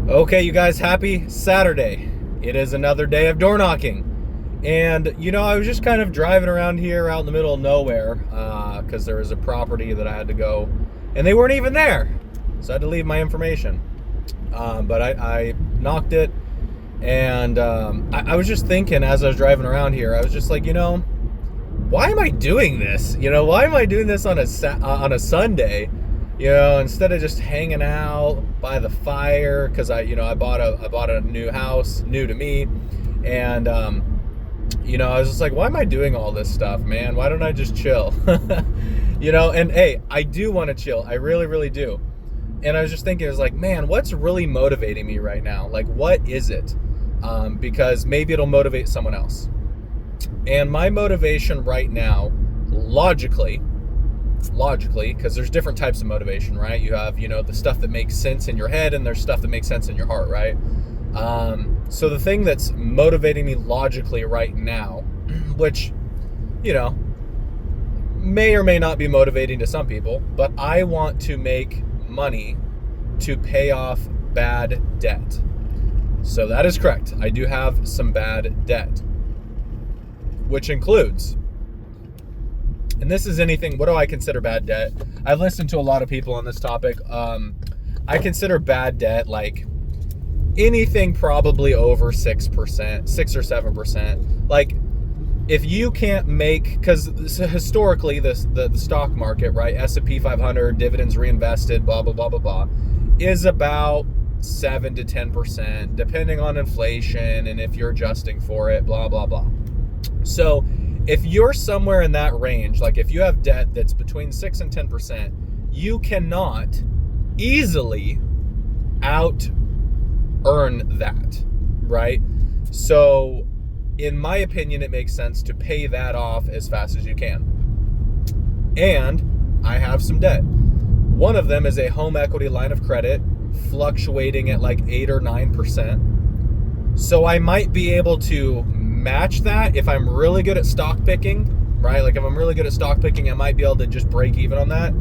Okay, you guys, happy Saturday. It is another day of door knocking. And, I was just kind of driving around here out in the middle of nowhere because there was a property that I had to go, and they weren't even there. So I had to leave my information. But I knocked it, and I was just thinking as I was driving around here, I was just like, why am I doing this? Why am I doing this on a Sunday? Instead of just hanging out by the fire, because I bought a new house, new to me, and I was just like, why am I doing all this stuff, man? Why don't I just chill? And hey, I do want to chill. I really, really do. And I was just thinking, man, what's really motivating me right now? Like, what is it? Because maybe it'll motivate someone else. And my motivation right now, logically, because there's different types of motivation, right? You have, the stuff that makes sense in your head, and there's stuff that makes sense in your heart, right? So the thing that's motivating me logically right now, which, may or may not be motivating to some people, but I want to make money to pay off bad debt. So that is correct. I do have some bad debt, which includes, and this is anything, what do I consider bad debt? I've listened to a lot of people on this topic. I consider bad debt like anything probably over 6%, 6 or 7%. Like, if you can't make, because historically the stock market, right, S&P 500, dividends reinvested, blah, blah, blah, blah, blah, is about 7 to 10%, depending on inflation and if you're adjusting for it, blah, blah, blah. So if you're somewhere in that range, like if you have debt that's between 6 and 10%, you cannot easily out earn that, right? So in my opinion, it makes sense to pay that off as fast as you can. And I have some debt. One of them is a home equity line of credit fluctuating at like 8 or 9%. So I might be able to match that if I'm really good at stock picking, right? Like if I'm really good at stock picking, I might be able to just break even on that.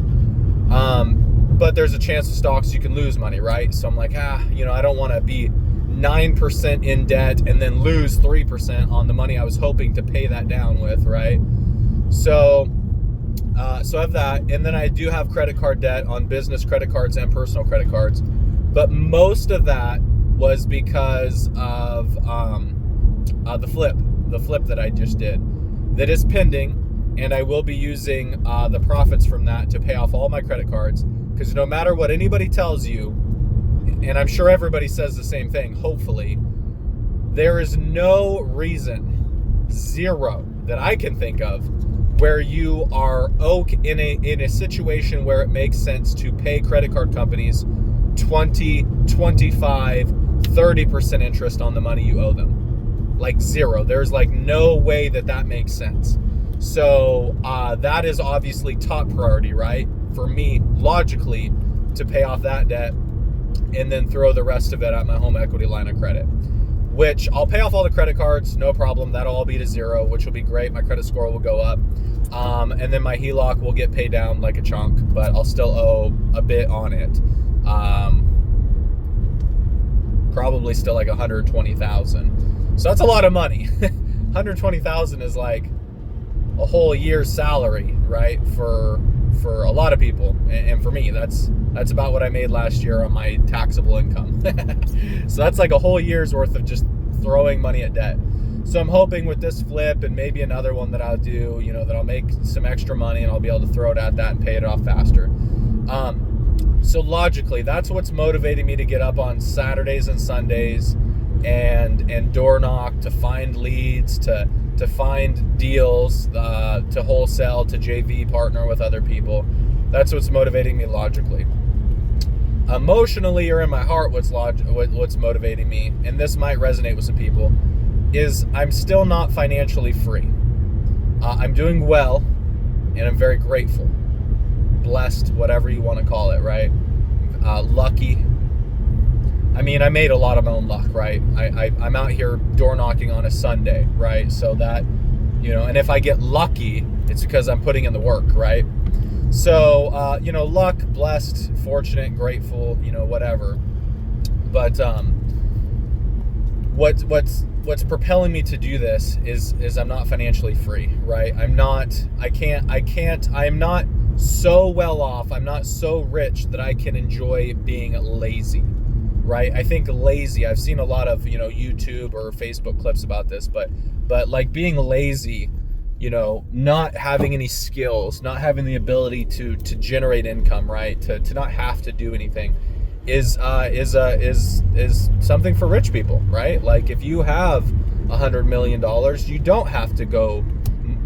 But there's a chance of stocks you can lose money, right? So I'm like, I don't want to be 9% in debt and then lose 3% on the money I was hoping to pay that down with, right? So I have that. And then I do have credit card debt on business credit cards and personal credit cards. But most of that was because of the flip that I just did. That is pending, and I will be using the profits from that to pay off all my credit cards. Because no matter what anybody tells you, and I'm sure everybody says the same thing, hopefully, there is no reason, zero, that I can think of, where you are in a situation where it makes sense to pay credit card companies 20, 25, 30% interest on the money you owe them. Like zero. There's like no way that makes sense. So that is obviously top priority, right? For me, logically, to pay off that debt and then throw the rest of it at my home equity line of credit, which I'll pay off all the credit cards, no problem. That'll all be to zero, which will be great. My credit score will go up. And then my HELOC will get paid down like a chunk, but I'll still owe a bit on it. Probably still like $120,000. So that's a lot of money. $120,000 is like a whole year's salary, right? For a lot of people, and for me, that's about what I made last year on my taxable income. So that's like a whole year's worth of just throwing money at debt. So I'm hoping with this flip and maybe another one that I'll do, that I'll make some extra money and I'll be able to throw it at that and pay it off faster. So logically, that's what's motivating me to get up on Saturdays and Sundays and door knock, to find leads, to find deals, to wholesale, to JV partner with other people. That's what's motivating me logically. Emotionally, or in my heart, what's motivating me, and this might resonate with some people, is I'm still not financially free. I'm doing well, and I'm very grateful, blessed, whatever you want to call it, right? Lucky. I mean, I made a lot of my own luck, right? I'm out here door knocking on a Sunday, right? So that, and if I get lucky, it's because I'm putting in the work, right? So, luck, blessed, fortunate, grateful, whatever. But what's propelling me to do this is I'm not financially free, right? I'm not so well off, I'm not so rich that I can enjoy being lazy, right? I think lazy, I've seen a lot of, YouTube or Facebook clips about this, but like being lazy, not having any skills, not having the ability to generate income, right? To not have to do anything is something for rich people, right? Like if you have $100 million, you don't have to go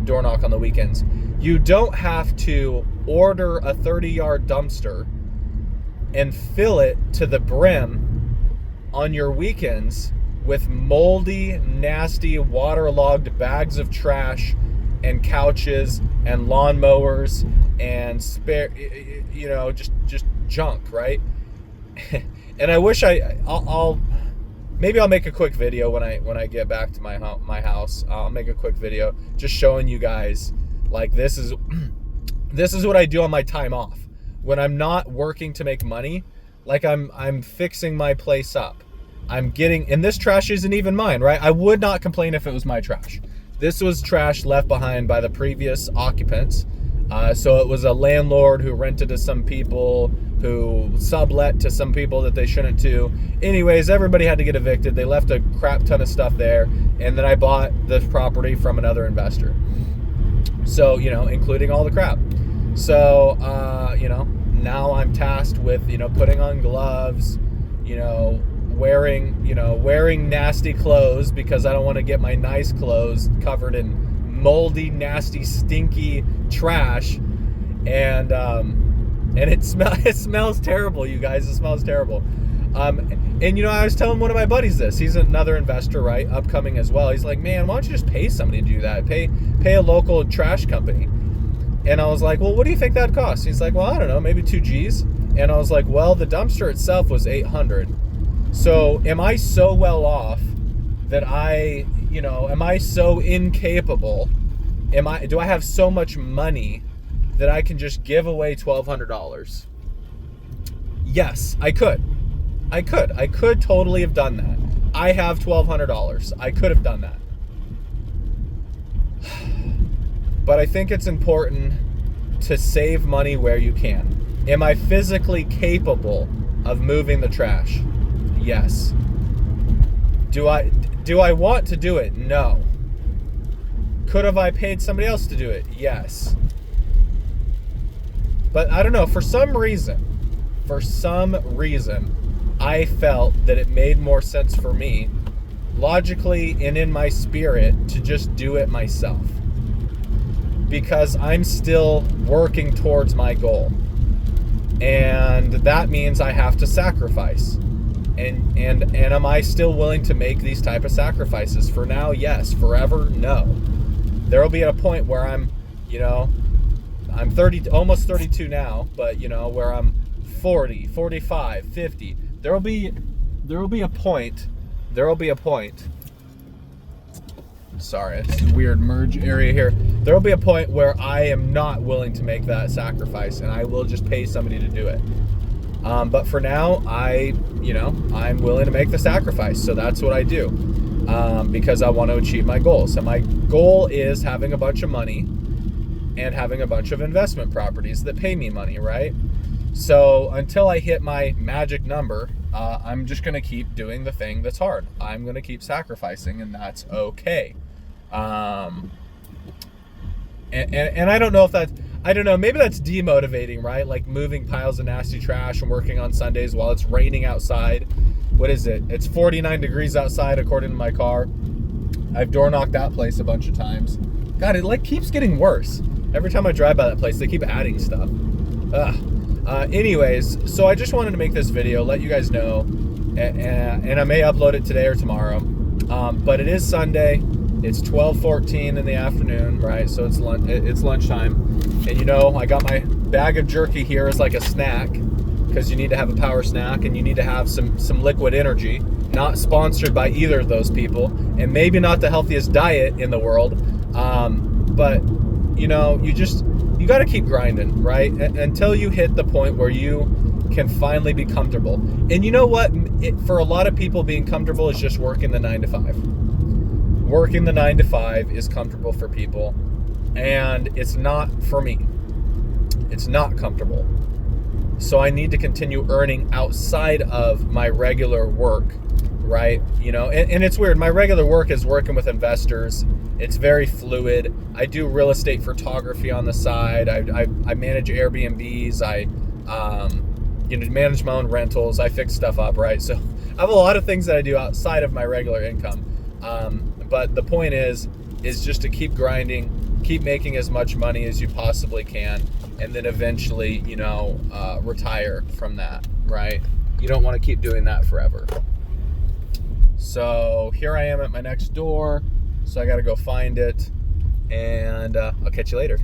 door knock on the weekends. You don't have to order a 30-yard dumpster and fill it to the brim on your weekends with moldy, nasty, waterlogged bags of trash and couches and lawnmowers and spare, just junk, right? And I wish I'll make a quick video when I get back to my house. I'll make a quick video just showing you guys, like, this is what I do on my time off when I'm not working to make money. Like I'm fixing my place up. And this trash isn't even mine, right? I would not complain if it was my trash. This was trash left behind by the previous occupants. So it was a landlord who rented to some people, who sublet to some people that they shouldn't to. Anyways, everybody had to get evicted. They left a crap ton of stuff there. And then I bought this property from another investor. So, including all the crap. So, now I'm tasked with, putting on gloves, wearing nasty clothes because I don't want to get my nice clothes covered in moldy, nasty, stinky trash. And it smells terrible, you guys. It smells terrible. I was telling one of my buddies this. He's another investor, right? Upcoming as well. He's like, man, why don't you just pay somebody to do that? Pay a local trash company. And I was like, well, what do you think that costs? He's like, well, I don't know, maybe 2 G's. And I was like, well, the dumpster itself was $800. So am I so well off that am I so incapable? Do I have so much money that I can just give away $1,200? Yes, I could. I could totally have done that. I have $1,200. I could have done that. But I think it's important to save money where you can. Am I physically capable of moving the trash? Yes. Do I want to do it? No. Could have I paid somebody else to do it? Yes. But I don't know, for some reason, I felt that it made more sense for me, logically and in my spirit, to just do it myself. Because I'm still working towards my goal. And that means I have to sacrifice. And am I still willing to make these type of sacrifices? For now, yes. Forever, no. There will be a point where I'm 30, almost 32 now, but where I'm 40, 45, 50. There will be a point. Sorry, it's a weird merge area here. There will be a point where I am not willing to make that sacrifice, and I will just pay somebody to do it. But for now, I'm willing to make the sacrifice. So that's what I do, because I want to achieve my goals. So my goal is having a bunch of money and having a bunch of investment properties that pay me money, right? So until I hit my magic number, I'm just going to keep doing the thing that's hard. I'm going to keep sacrificing, and that's okay. And I don't know if that's, maybe that's demotivating, right? Like moving piles of nasty trash and working on Sundays while it's raining outside. What is it? It's 49 degrees outside according to my car. I've door knocked that place a bunch of times. God, it keeps getting worse. Every time I drive by that place, they keep adding stuff. Anyways, so I just wanted to make this video, let you guys know, and I may upload it today or tomorrow. But it is Sunday. It's 12:14 in the afternoon, right? So it's lunchtime. And I got my bag of jerky here as like a snack, because you need to have a power snack and you need to have some liquid energy. Not sponsored by either of those people, and maybe not the healthiest diet in the world. But you got to keep grinding, right? Until you hit the point where you can finally be comfortable. And you know what? For a lot of people, being comfortable is just working the 9 to 5. Working the 9 to 5 is comfortable for people, and it's not for me. It's not comfortable. So I need to continue earning outside of my regular work, right? You know, and it's weird. My regular work is working with investors. It's very fluid. I do real estate photography on the side. I manage Airbnbs. I manage my own rentals. I fix stuff up, right? So I have a lot of things that I do outside of my regular income. But the point is just to keep grinding, keep making as much money as you possibly can, and then eventually, retire from that, right? You don't want to keep doing that forever. So here I am at my next door. So I got to go find it, and I'll catch you later.